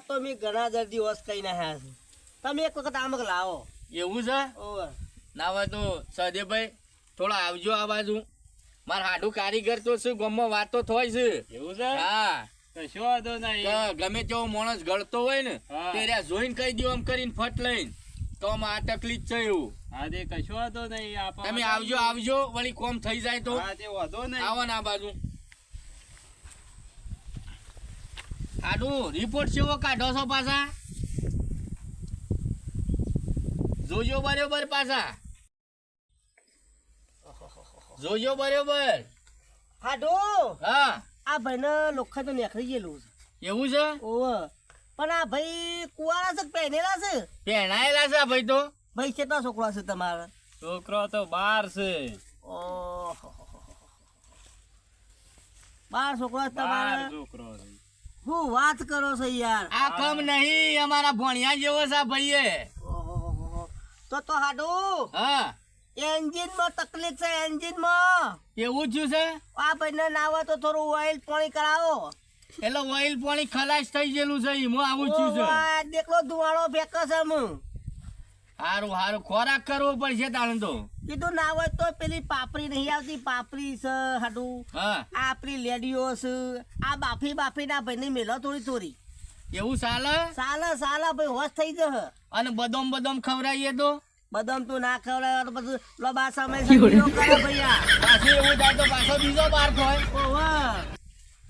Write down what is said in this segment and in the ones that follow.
તો મેં ઘણા દર્દી હોશ કઈ નાખ્યા છે. તમે એક વખત આમક લાવો. એવું છે ઓવે. ના હોય તો સદેભાઈ થોડા આવજો આ બાજુ. મારા હાડું કારીગર તો શું ગામમાં વાતો થાય છે. એવું છે? હા કશો વાંધો નહીં. તો ગમે તેવો માણસ ગળતો હોય ને હા. તે રહ્યા જોઈને કહી દો આમ કરીને ફટ લઈને તો આમાં આ તકલીફ છે એવું. હા તે કશો વાંધો નહીં. તમે આવજો વળી કોમ થઈ જાય તો હા તે વાંધો નહીં. આવો ને આ બાજુ. હાડું રિપોર્ટ કેવો કાઢો છો પાછા? જોજો બરોબર પાછા. જોજો બરોબર. હાડો હા આ ભાઈને લોખા તો નીકળી ગયેલું છે. એવું છે? ઓવે. પણ આ ભાઈ કુવારા છે કે પહેરેલા છે? પહેણાયેલા છે ભાઈ તો. ભાઈ કેટલા છોકરા છે તમારા? છોકરો તો 12 છે. ઓહો. 12 છોકરા છે 12 તમારા? છોકરો છે. હું વાત કરો છો યાર. આ કમ નહીં અમારા ભણિયા જેવો છે ભાઈએ. ઓહો. તો હાડું હા એન્જિન માં તકલીફ છે. એન્જિન માં એવું જ છે. આ ભાઈને ના હોય તો થોડું ઓઇલ પાણી કરાવો. એટલે ઓઇલ પાણી ખલાસ થઈ ગયેલું છે એમાં આવું થયું છે. ઓવા, દેખલો ધુવાળો ફેંકે છે હું. હારું હારું ખોરાક કરવો પડશે તાણ તો. કીધું ના હોય તો પેલી પાપડી નહીં આવતી, પાપડી છે હાડું. હા આ આપણી લેડીઓ છે. આ બાફી ના ભાઈને મેલો થોડી એવું ચાલે. સાલા ભાઈ હોશ થઈ જશે. અને બદામ ખવડાવીએ તો બદામ તું ના ખવડાવે તો પછી લબા સમય સંગીઓ કરે ભૈયા. પાછું એવું થાય તો પાછો બીજો બાર થાય. ઓવા.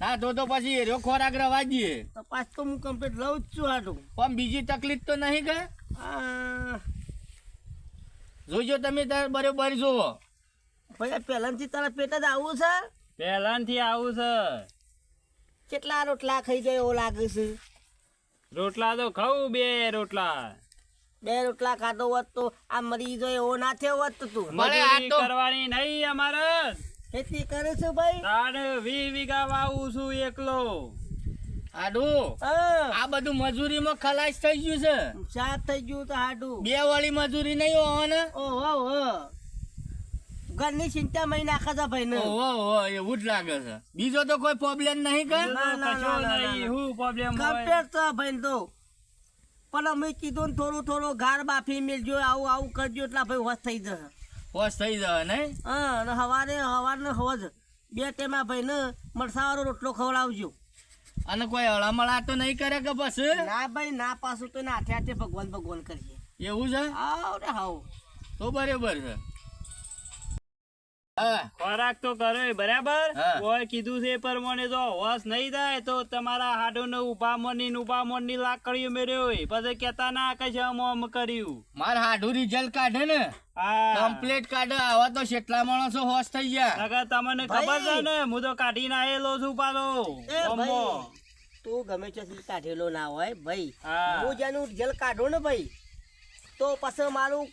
હા તો પછી એરો ખોરાક રવા દઈએ. તો પાછ તો હું કમ્પ્લીટ લઉં જ છું હાડું. પણ બીજી તકલીફ તો નહીં કે? આ જોજો તમે તાર બરોબર જોવો. ભૈયા પહેલાથી તારા પેટ જ આવું છે. પહેલાથી આવું છે. કેટલા રોટલા ખાઈ જાય એવું લાગે છે? રોટલા તો ખાવું 2 રોટલા. 2 રોટલા ખાધો હોત તો આ મરી જાય એવો ના થયો હોત તો તું. મળે આ મજૂરી તો કરવાની નહીં અમારે. ખેતી કરે છે ભાઈ? તાણ 20 વીઘા વાવું છું એકલો. હાડું હા. આ બધું મજૂરીમાં ખલાસ થઈ ગયું છે. સાત થઈ ગયું તો હાડું. 2 વાળી મજૂરી નહીં હોવા ને. ઓહો. ઘરની ચિંતા મહી નાખે છે ભાઈ ને. ઓહો એવું જ લાગે છે. બીજો તો કોઈ પ્રોબ્લેમ નહીં કે? ના, કશો ના. નહીં. શું પ્રોબ્લેમ હોય? કમ્પ્લેટ છે ભાઈ તો. પણ અમે કીધું ને થોડું ગાર બાફી મેલજો, આવું કરજો એટલે ભાઈ હોશ થઈ જશે. હોશ થઈ જાય નહીં. હા અને સવારે હોજ 2 ટાઈમ ભાઈ ને મરસાવાળો રોટલો ખવડાવજો. અને કોઈ હળામળા તો નહીં કરે કે પછી? ના ભાઈ ના, પાછું તો ને હાથે ભગવાન કરીએ. એવું છે? આવ રે હાવ. તો બરાબર છે. હા ખોરાક તો કરો બરાબર. હા. કોઈ કીધું છે એ પ્રમાણે જો હોશ નહીં થાય તો તમારા હાડું ને ઉભા મોની લાકડીઓ મેળ્યો હોય પછી કેતા ના કશે આમ કર્યું. માર હાડું રિઝલ્ટ કાઢે ને હા કમ્પ્લીટ કાઢે. આવા તો કેટલા માણસો હોશ થઈ ગયા. નકર તમને ખબર છે ને હું તો કાઢીને આવેલો છું પાછો એ ગામમાં. ભાઈ તું ગમે ત્યાંથી કાઢેલો ના હોય ભાઈ. હા. હું જેનું રિઝલ્ટ કાઢું ને ભાઈ તો પછી મારું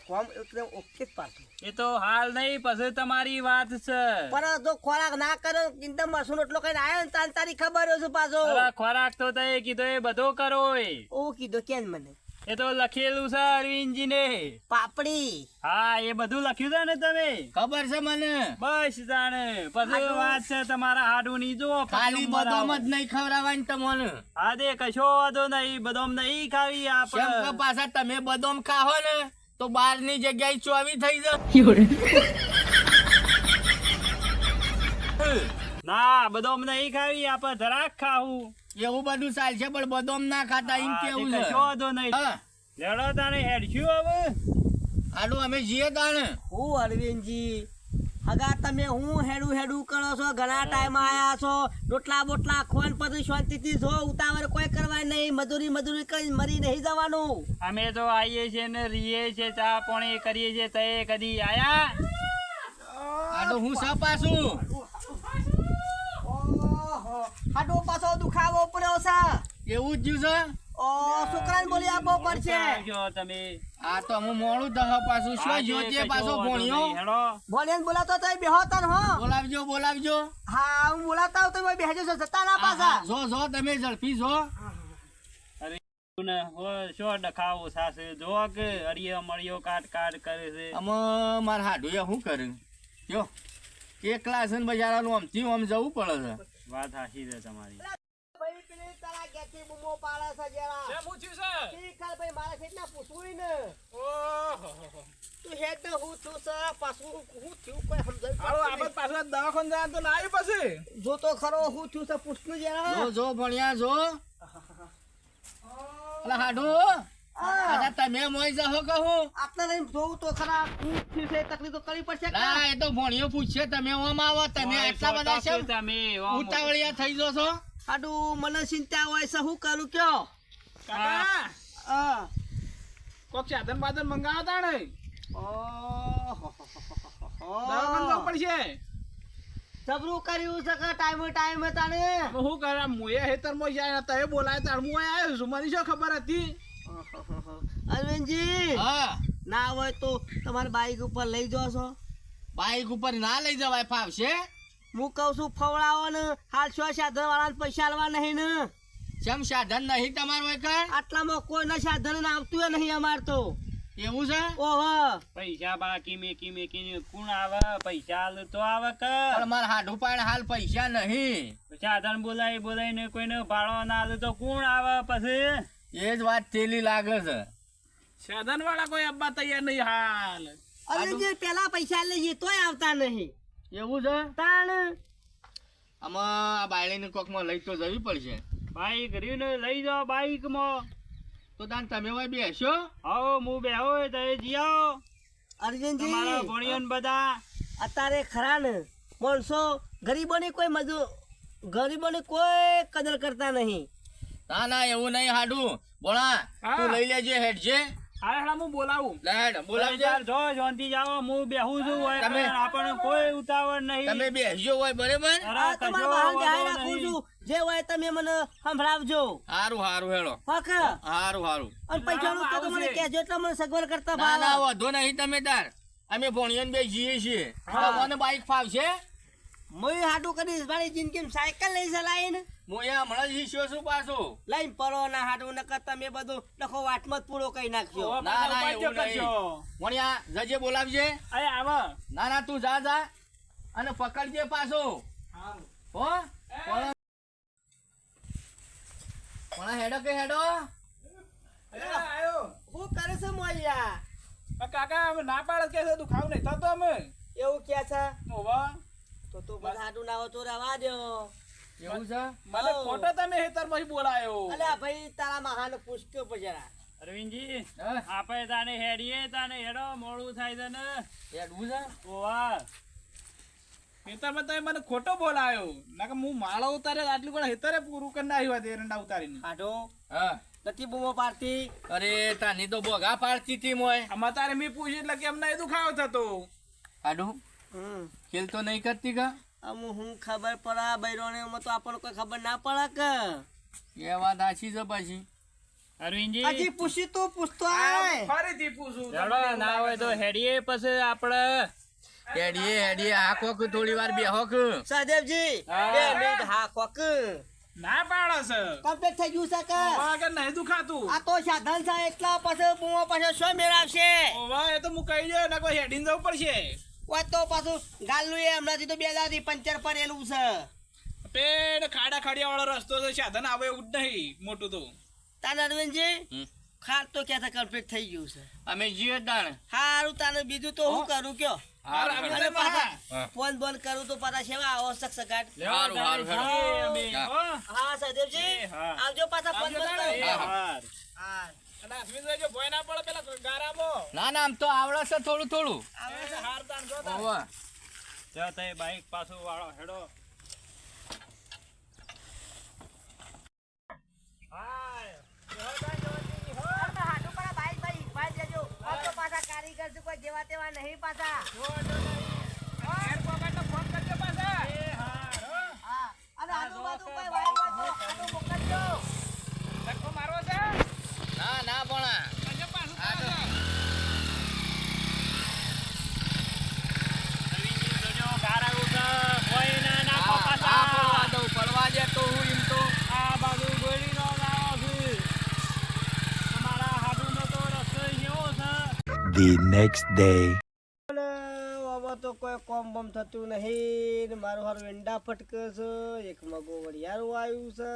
ફોર્મ એકદમ ઓકે જ પાછું. એ તો હાલ નહીં પછી તમારી વાત છે. પણ જો ખોરાક ના કરે એકદમ મસૂર એટલો કઈ આવ્યો ને તારી ખબર હશે પાછો. અરે ખોરાક તો તે કીધું એ બધો કરો હોય. ઓ કીધું કેમ મને? એ તો લખેલું છે અરવિંદજી ને. પાપડી. હા એ બધું લખ્યું છે ને તમે. ખબર છે મને. બસ જાણે પછી વાત છે તમારા હાડું ની જો ખાલી બદામ જ નહીં ખવડાવવાની તમને. હા દે કશો વાંધો નહીં બદામ નહીં ખાવી કેમ કે આપણે. પાછા તમે બદામ ખાઓ ને તો 12ની જગ્યાએ 24 થઈ જાય. ના બદામ નહીં ખાવી આપણે જરાક ખાવું. એવું બધું ચાલશે પણ બદામ ના ખાતા એમ હા, તે કેવું છે. કશો વાંધો નહીં. હા લેડો તાને હેડશું હવે. હાડું અમે જઈએ તાણે. હું અરવિંદજી હગા તમે હું હેડું કરો છો? ઘણા ટાઈમ આયા છો, રોટલા બોટલા ખોન પછી શાંતિથી જો, ઉતાવળ કોઈ કરવા નહીં. મજૂરી કરી મરી નહીં જવાનું. અમે તો આવીએ છીએ ને રીએ છીએ ચા પાણી કરીએ છીએ તે કદી આયા. હાડું હું સા પાછું. હાડો પાછો દુખાવો પડ્યો છે. એવું જ જ્યું છે. ઓ છોકરાને બોલી આપવો પડશે. આવજો તમે. આ તો હું મોડું દહ પાછું શું જોજે પાછો ભણ્યો. હેડો. બોલીને બોલાતો તો બેહો તન હો. બોલાવજો. હા હું બોલાતા હું તમે બેહજો છો, જતા ના પાછા. જો તમે ઝડપી જો. ને હોય શો ડખાવો સાસે જો કે અડિયો મળ્યો કાટ કરે છે. આમાં મારા હાડુએ શું કર્યું જો એકલા છે ને બજારાનું આમથી આમ જવું પડે છે. વાત સાચી છે તમારી. ભાઈ પેલી તારા ઘેરથી બૂમો પાડે છે જરા. કેમ હું થયું છે? ઠીક છે ભાઈ, મારે કેટલા પૂછવું ને. ઓહો. તું હેડ ને હું થયું છે, પાછું હું થયું કોઈ સમજાયું હાલો, પડતું આપણે પાછું દવાખાને જવાનું તો ના આવ્યું પછી. નહીં. જો તો ખરો હું થયું છે, પૂછતું જરા. જો ભણ્યા જો અલા હાડુ આજા તમે મોઈ જાહો કહું આપણે લઈને જોવું તો ખરા હું થયું છે, તકલીફ તો કરવી પડશે કે? ના એ તો ભણ્યો પૂછશે તમે ઓમ આવો તમે આટલા બધા છે તમે ઉતાવળિયા થઈ જો છો આડું મને ચિંતા હોય છે, હું કરું કયો? કાકા, હા. કોક સાધન બાધન મંગાવતા ને ઓહો. દવાખાને જવું પડશે. જબરું કર્યું છે કે ટાઈમે તાને. હવે શું કરે, મુએ હેતરમાં જાય તમે બોલાય તાર હું અહીં આવ્યો છું, મને શું ખબર હતી. અરવિંદજી હા ના હોય તો તમારી બાઈક ઉપર લઈ જાઓ છો. બાઈક ઉપર ના લઈ જવાય ફાવશે હું કઉ છું ફવડાવો ને હાલ છો સાધન વાળા પૈસા આલવા નહીં ને. જેમ સાધન નહીં તમારું એકર આટલામાં કોઈના સાધન આવતું નહીં અમાર તો. એવું છે ઓહો પૈસા બાકી મેકી કોણ આવે? પૈસા આલે તો આવે કે પણ મારા હાડુ પાણ હાલ પૈસા નહીં સાધન બોલાઈને કોઈને ભાડો ના આલે તો કોણ આવે પછી? એ જ વાત તેલી લાગે છે સાધન વાળા કોઈ અબ્બા તૈયાર નહીં હાલ. અરવિંદજી પેલા પૈસા લઈએ તોય આવતા નહીં. એવું છે તાણ આમાં આ બાયડીને કોકમાં લઈ તો જવી પડશે બાઈક રહ્યું ને લઈ જાઓ બાઈક માં. તો તાન તમે હોય બેસો આવો હું બેહો તો જીઓ અરવિંદજી તમારા ભણિયો ને બધા. અત્યારે ખરા ને માણસો ગરીબોની કોઈ કદર કરતા નહીં. ના એવું નહીં હાડુ બોલા હા. તું લઈ લેજે હેડજે હાલ હેડા હું બોલાવું. લેડ બોલાવજે યાર જો શાંતિ જાઓ હું બેહું છું હોય તમે- આપણને કોઈ ઉતાવળ નહીં. તમે બેસજો હોય બરાબર અરે આ કશો તમારા બહાર વાંધો જાહેર રાખું નહીં. છું. જે હોય તમે મને સંભળાવજો. હારું હારું હેડો હક હારું અને પૈસાનું તો આવું મને છે. કહેજો એટલે મને સગવડ કરતા ના ના ભાવે. વધો નહીં તમે તાર અમે ભણિયોને બે જઈએ છીએ હા. તમને બાઈક ફાવશે મેં હાડું કરીશ મારી જિંદગીમાં સાયકલ નહીં ચલાવીને હું અહીંયા હમણાં જ ઈચ્છ્યો છું પાછો લઈને પડો ના હાડું નકર તમે બધું લખો વાટમાં જ પૂરો કરી નાખજો. ઓવા ના, પાછા ના, ઉપાય એવું નહીં. કરશો. વણિયા જજે બોલાવજે અરે આવો ના તું જા અને પકડજે પાછો હો પણ હેડો કે હેડો આયો. શું કરે છે મોયા? આ કાકા અમે ના પાડે કે છે તું ખાવ નહીં થતો અમે. એવું કે છે ઓવા, તો બધા હાડું ના હોય તો રહેવા દો. એવું છે મને આવો. ખોટો તમે હેતરમાં બોલાયો. અલ્યા ભાઈ તારા મહાન પૂછતો જરા. અરવિંદજી હા? આપણે તાને હેડીએ તાને હેડો મોડું થાય છે ને. હેડવું છે ઓવા હેતરમાં તમે મને ખોટો બોલાયો. ના કે હું માળો ઉતારે આટલું પણ હેતરે પૂરું કરી નાખ્યું હતું એરંડા ઉતારીને. હાડો હા નથી બૂમો પાડતી. અરે તાની તો બોગા પાડતી હતી મોય આમાં તારે મેં પૂછ્યું એટલે કેમ ના દુખાવો થતો. હાડુ ખેલ તો નહીં કરતી કા અમુ હું ખબર પડે બૈરોને તો આપણને કોઈ ખબર ના પડે કે. એ વાત આછી છે પાછી અરવિંદજી હજી પૂછી તું પૂછતો આ આય. ફરીથી પૂછું. હેડો ના હોય તો હેડીએ પછી આપણે હેડીએ આ કોક થોડી વાર બેહોક સહદેવજી હા. 2 મિનિટ હા કોક ના પાડે છે. કમ્પ્લીટ થઈ ગયું છે કે? ઓવા કે નહીં દુખાતું. આ તો સાધન છે એટલા પછી બૂમો પાછો શું મેળવશે? ઓવા એ તો હું કહી દઉં ને કોઈ હેડીને જવું પડશે. ઓય તો પાછું ગાલનું એ હમણાંથી તો 2 દાથી પંચર પડેલું છે. પેડ ખાડા ખાડિયા વાળો રસ્તો છે, સાધન આવે એવું જ નહીં મોટું તો. તાને અરવિંદજી ખાટ તો ક્યાં કમ્પ્લીટ થઈ ગયું છે. અમે જીએ તાણ હારું તાને બીજું તો હું કરું કયો? હાર આવી અને જાય પાછા હા. ફોન બંધ કરું તો પાછા સેવા આવશ્યક સગાટ. હારું હારું હેડો અમે હા. હો. હા સહદેવજી હા. આવજો પાછા ફોન આવજો બંધ તાણે. કરો. એ હાર. હા અને અશ્વિનભાઈ જો ભોય ના પડે પેલા ગારામાં. ના આમ તો આવડે છે થોડું આવે છે. હાર તાણ જો તાણ. હોવે. જા તે બાઈક પાછું વાળો હેડો. હાડું પર બાઈક બાઈક બાઈક જજો. આવજો પાછા કારીગર છે કોઈ જેવા તેવા નહીં પાછા. એર પોકેટનો ફોન કરજો પાછા. હા અને આજુબાજુ કોઈ વાય હોય તો હાડું મોકલજો. ધક્કો મારવો છે? ના પણ કરજો પાછું આ તો- પાછું. અરવિંદજી જોજો ગારા ઉતા કોઈ ના નાખો હા, પાછા. પડવા દે તો હું એમ તો આ બાજુ ગોળીનો લાવો છે. તમારા હાડુનો તો રસ્તો એવો છે. The next day. હવે તો કોઈ કોમ બમ થતું નહીં ને મારું હારું ઈંડા ફટકે છે. એક મગો વડિયારું આવ્યું છે.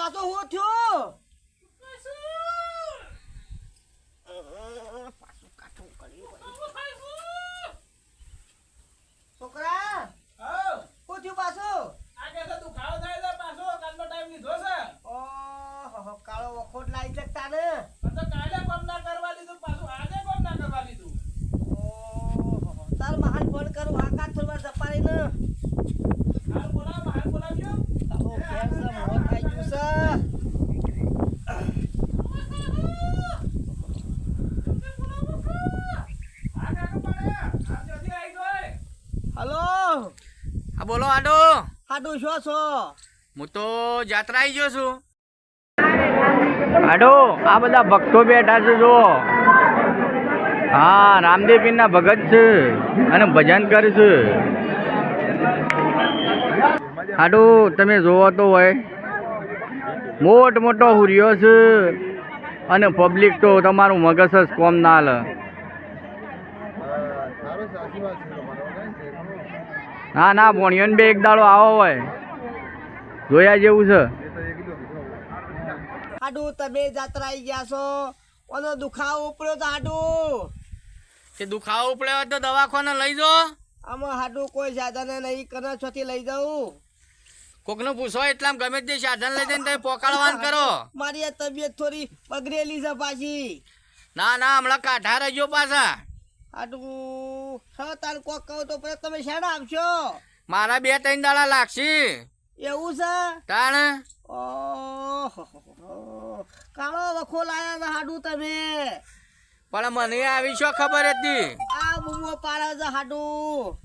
પાછો હું થયો પાછું કાઠું કર્યું છોકરા હઉ. હું થયું પાછું આ કે છે દુખાવો થાય છે પાછો કાલનો ટાઈમ લીધો છે ઓહો કાળો વખોટ લાવી શકતા ને પણ તો કાલે કોમ ના કરવા લીધું પાછું આજે કોમ ના કરવા લીધું ઓહો તાર મહાન ફોન કરું આકાશ થોડી સપારી ને હાલ બોલાવજો તારો ફેર છે મોર ખાઈ ગયું છે આ કાકા પડે આ જલ્દી આવી ગયો હલો હા બોલો આડો હાડું શું છો હું તો જાત્રા આવી ગયો છું આડો આ બધા ભક્તો બેઠા છે જો હા રામદેવ પીરના ભગત છે અને ભજન કરે છે આડો તમે જોવો તો હોય મોટો હુરિયો છે અને પબ્લિક તો તમારું મગજ જ કોમ ના લે ના ભોણિયો બે એક દાડો આવો હોય જોયા જેવું છે હાડું તમે જાત્રા આવી ગયા છો ઓનો દુખાવો ઉપડ્યો તો હાડું કે દુખાવો ઉપડ્યો તો દવાખાને લઈ જો આમાં હાડું કોઈ સાધન નહીં કરે છોથી લઈ જાઉં કોકનું પૂછો એટલામાં ગમે તે સાધન લઈ જઈને તમે પોકાળવાન કરો મારી આ તબિયત થોડી બગડેલી છે પાછી ના હમણાં કાઢા રહેજો પાછા હાડું તાર કોક કહું તો પછી તમે શેના આપશો મારા 2-3 દાડા લાગશે એવું છે તાણ ઓહો કાળો વખો લાયા છે હાડું તમે પણ મને આવી શું ખબર હતી આ બુમો પાડે છે હાડું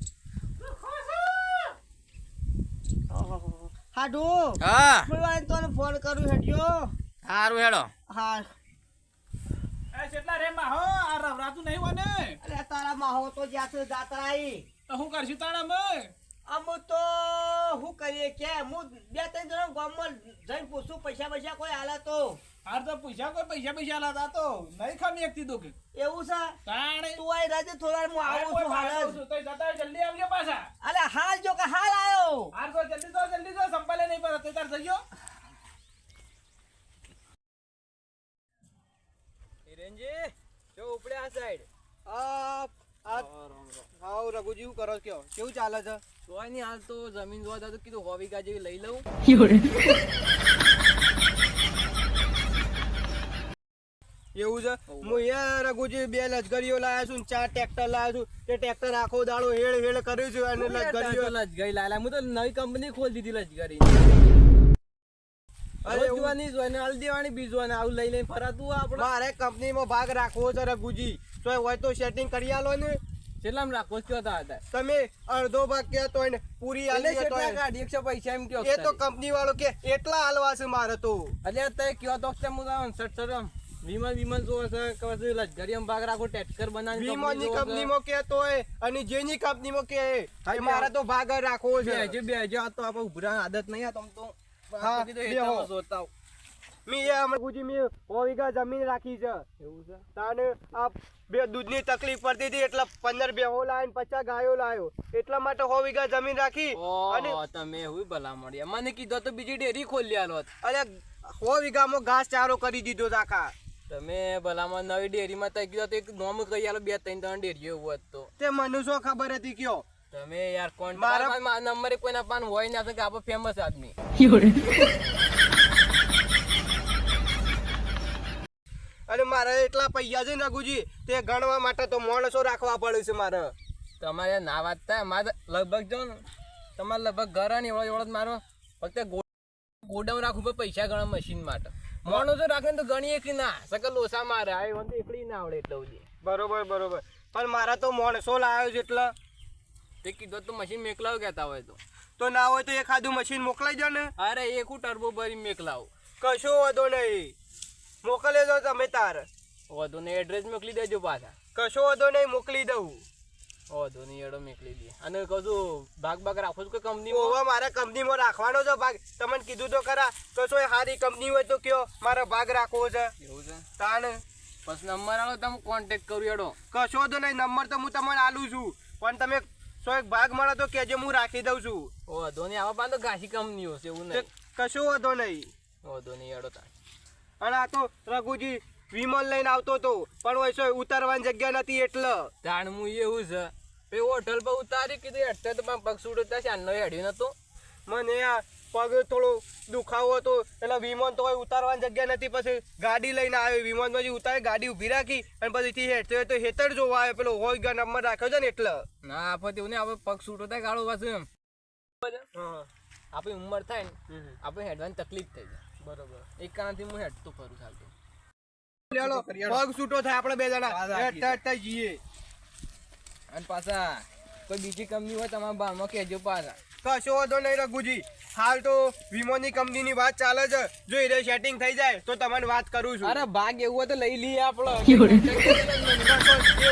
હાડું હા તને ફોન કરું હેડ્યો સારું હેડો હા એ કેટલા રે માં હો આ રવરાતું નહીં હોય ને અરે તારા માહો તો જ્યાં છે જાત્રા આવી તો હું કરશું તાણા મેં અમુ તો શું કરીએ કે હું 2-3 જણા ગામમાં જઈને પૂછું પૈસા કોઈ હાલે તો હાર તો પૈસા લાતા તો નહીં ખામી એકથી દુઃખ એવું છે તાણે તું આઈ રાજે થોડા હું આવું છું હાલ જ. તો જતા જલ્દી આવજો પાછા અરે હાલ જો કે હાલ આવ્યો હાર તો જલ્દી તો સંભાલે નહીં પર અત્યારે થઈ ગયો હિરેનજી જો ઉપડે આ સાઈડ હાઉ રઘુજી શું કરો કયો કેવું ચાલે છે કોઈ નહીં હાલ તો જમીન જોવા તો કીધું 100 વીઘા જેવી લઈ લઉં એવું છે હું યાર રઘુજી 2 લશ્કરીઓ લાયા છું 4 ટ્રેક્ટર લાયા છું તે ટ્રેક્ટર આખો દાડો હેળ કર્યું છે અને લશ્કરીઓ લજગઈ લાલા હું તો નવી કંપની ખોલી દીધી લજગરી અરે એવું જોવાની જોઈને હાલ દેવાની બીજવાને આવું લઈ લઈને ફરાતું આપણે મારે કંપનીમાં ભાગ રાખવો છે રઘુજી તો હોય તો સેટિંગ કરી આલો ને કેટલામાં રાખો છો હતા તમે અડધો ભાગ કહેતો હોય ને પૂરી આલી એટલે તો કેટલા ગાડી 100 પૈસા એમ કયો એ તો કંપની વાળો કે એટલા હાલવા છે મારે તો એટલે તે કયો તો કે હું આમ સટસરમ વિમન જો છે કે પછી લજગરીમાં ભાગ રાખો ટેક્ટર બનાવી વીમાની કંપનીમાં કહેતો હોય અને જેની કંપનીમાં કે મારે તો ભાગ જ રાખવો છે બેજો આ તો આપણે ઉભરા આદત નહીં આ તમ તો હા, કીધું બેહો. હેઠામાં જોતા મી એ અમે ગુજી મી 100 વીઘા જમીન રાખી છે એવું છે તાને આ બે દૂધની તકલીફ પડતી હતી એટલે 15 બેહો લાયો ને 50 ગાયો લાયો એટલા માટે 100 વીઘા જમીન રાખી અને ઓહો તમે એવું ભલા મળી મને કીધું તો બીજી ડેરી ખોલી આલો અરે 100 વીઘામાં ઘાસ ચારો કરી દીધો છે આખા તમે ભલામાં નવી ડેરીમાં તઈ કીધું તો એક નોમ કહી આલો 2-3 ડેરીઓ એવું હોત તો તે મને શું ખબર હતી કયો તમે યાર કોણ મારા- મારા નંબરે કોઈના પાન હોય ના કે આપણે ફેમસ આદમી અને મારે એટલા પૈસા છે ને રઘુજી તે ગણવા માટે તો માણસો રાખવા પડે છે મારે તમારે ના વાત થાય મારે લગભગ જો ને તમારે લગભગ ઘર ને એવડો મારો ફક્ત ગોડાઉન રાખવું પડે પૈસા ગણવા મશીન માટે માણસો રાખે ને તો ગણીએ કે ના સકલ લોસા મારે આ મને તો એકલી ના આવડે એટલે બધી બરોબર પણ મારા તો માણસો લાવ્યો છે એટલે તે કીધું તો મશીન મેકલાવ કહેતા હોય તો ના હોય તો એખાદું મશીન મોકલાઈ દો ને અરે એક હું ટર્બો ભરી મેકલાવ કશો વાંધો નહીં મોકલી દો તમે તાર વધુ ને એડ્રેસ મોકલી દેજો પાછા કશો વાંધો નહીં મોકલી દઉં વધુ નહીં એડો મોકલી દે અને કહું ભાગ રાખો છો કે કંપની ઓવા મારા કંપનીમાં રાખવાનો છે ભાગ તમને કીધું તો ખરા કશો સારી કંપની હોય તો કયો મારે ભાગ રાખવો છે એવું છે તાણ પછી નંબર આલો તમે કોન્ટેક્ટ કરું એડો કશો વાંધો નહીં નંબર તો હું તમને આલું છું પણ તમે સો એક ભાગ મળે તો કેજો હું રાખી દઉં છું વધુ નહીં આવા પાન તો ઘાસી કંપનીઓ છે એવું તે નહીં કશો વાંધો નહીં વધુ નહીં હેડો તાણ. અને આ તો રઘુજી વિમલ લઈને આવતો હતો પણ વૈસો ઉતારવાની જગ્યા નથી એટલે તાણ હું એવું છે એ હોટલ પર ઉતારી કીધું હેઠે તો પગ છૂટો ત્યાં ચાંદનો હેડ્યું નતું. મને આ પગ થોડો દુખાવો હતો એટલે વિમાન તો ઉતારવાની જગ્યા નથી પછી ગાડી લઈને આવ્યો વિમાન પછી ઉતારી ગાડી ઊભી રાખી અને પછી હેઠે તો હેતર જોવા આવ્યો પેલો હોય ગયા નંબર રાખ્યો છે ને એટલે ના આપણે તેવું નહીં, આપણે પગ છૂટો થાય ગાળો પાછું એમ આપણી ઉંમર થાય ને આપણે હેડવાની તકલીફ થઈ જાય. બરોબર એક કારણથી હું હેડતો ફરું ચાલતું. લેલો પગ છૂટો થાય આપણે બે જણા હેઠતા જઈએ. અને પાછા કોઈ બીજી કંપની હોય તમારા બારમાં કહેજો પાછા. કશો વાંધો નહીં રઘુજી હાલ તો વિમોની કંપનીની વાત ચાલે છે જો એ સેટિંગ થઈ જાય તો તમને વાત કરું છું. અરે ભાગ એવું હોય તો લઈ લઈએ આપણે. એવું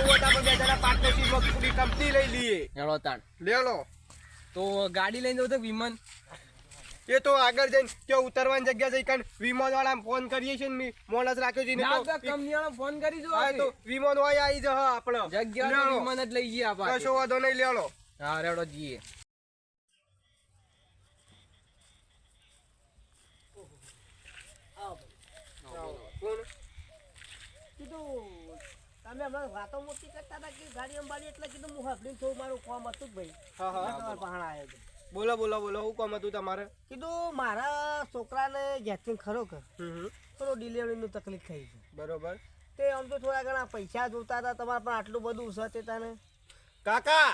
હોય તો આપણે બે જણા પાર્ટનરશિપમાં પૂરી કંપની લઈ લઈએ. હેડો તાણ. લેલો તો ગાડી લઈને જવું તો વિમાન એ તો આગળ જઈને ત્યાં ઉતરવાની જગ્યા છે કારણ વિમાન વાળા ફોન કરીએ છીએ ને મોણસ રાખ્યો છે ને તો કંપની વાળા ફોન કરી જો હા તો વિમાન હોય આવી જશે આપણે જગ્યા વિમાન જ લઈ જઈએ આપણે. કશો વાંધો નહીં લેલો. હા રેડો જઈએ. કીધું તમે હમણાં વાતો મોટી કરતા હતા કે ગાડી અંબાડી એટલે કીધું હું હફડીને થોડું મારું કામ હતું જ ભાઈ. હા હા તમારા પહાણ આવ્યો હતો. બોલો બોલો બોલો શું કામ હતું તમારે? કીધું મારા છોકરાને ઘેરથી ખરોખર થોડો ડિલિવરીનું તકલીફ થઈ છે. બરોબર તે આમ તો થોડા ઘણા પૈસા જોતા હતા તમારે પણ આટલું બધું છે તે તને કાકા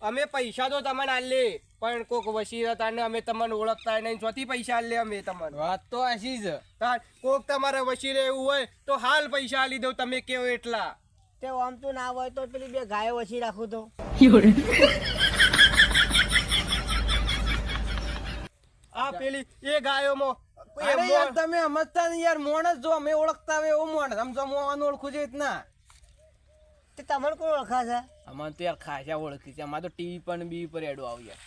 અમે પૈસા તો તમને આલે પણ કોક વસી હતા ને અમે તમને ઓળખતા નહીં ચોથી પૈસા આલે અમે તમને વાત તો આશી છે. કોક તમારે વસી એવું હોય તો હાલ પૈસા આલી દઉં તમે કેવો એટલા. તે આમ તો ના હોય તો પેલી બે ગાયો વસી રાખું તો આ પેલી એ ગાયોમાં અરે યાર તમે સમજતા નહીં યાર. મોણસ જો અમે ઓળખતા હોય એવું મોણસ સમજો હું ઓળખું છું ના. તે તમને કોણ ઓળખા છે? અમારે તો યાર ખાસા ઓળખી છે. અમારે તો ટીવી પર બી પર એડો આવી યાર.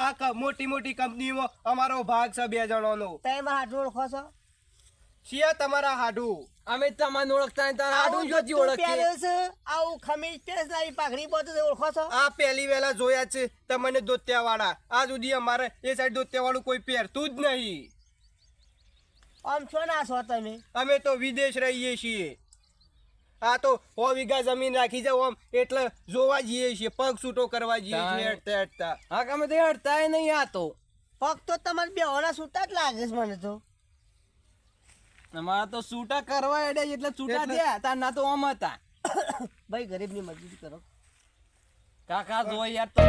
આ મોટી મોટી કંપનીમાં અમારો ભાગ છે 2 જણાનો. તમે મારા હાથું ઓળખો છો? શિયા તમારા હાડું અમે તમને ઓળખતા નહીં તારા હાડું જોતી આવું ઓળખીએ. પહેર્યું છે, આવું ખમીજ પહેર્યું છે, આવી પાઘડી બધું ઓળખો છો? આ પહેલી વેલા જોયા છે તમને દોત્યા વાળા. આ સુધી અમારે એ સાઈડ દોત્યા વાળું કોઈ પહેરતું જ નહીં. આમ છો ના છો તમે? અમે તો વિદેશ રહીએ છીએ. આ તો 100 વીઘા જમીન રાખી છે ઓમ એટલે જોવા જઈએ છીએ પગ છૂટો કરવા જઈએ છીએ હેઠતા હેઠતા. હા અમે તો હડતા નહીં. આ તો પગ તો તમારે બેવાના છૂટા જ લાગે છે મને તો. અમારા તો છૂટા કરવા એડે એટલે છૂટા થયા તાર ના તો આમ હતા. ભાઈ ગરીબની મજૂરી કરો. કાકા જો યાર તો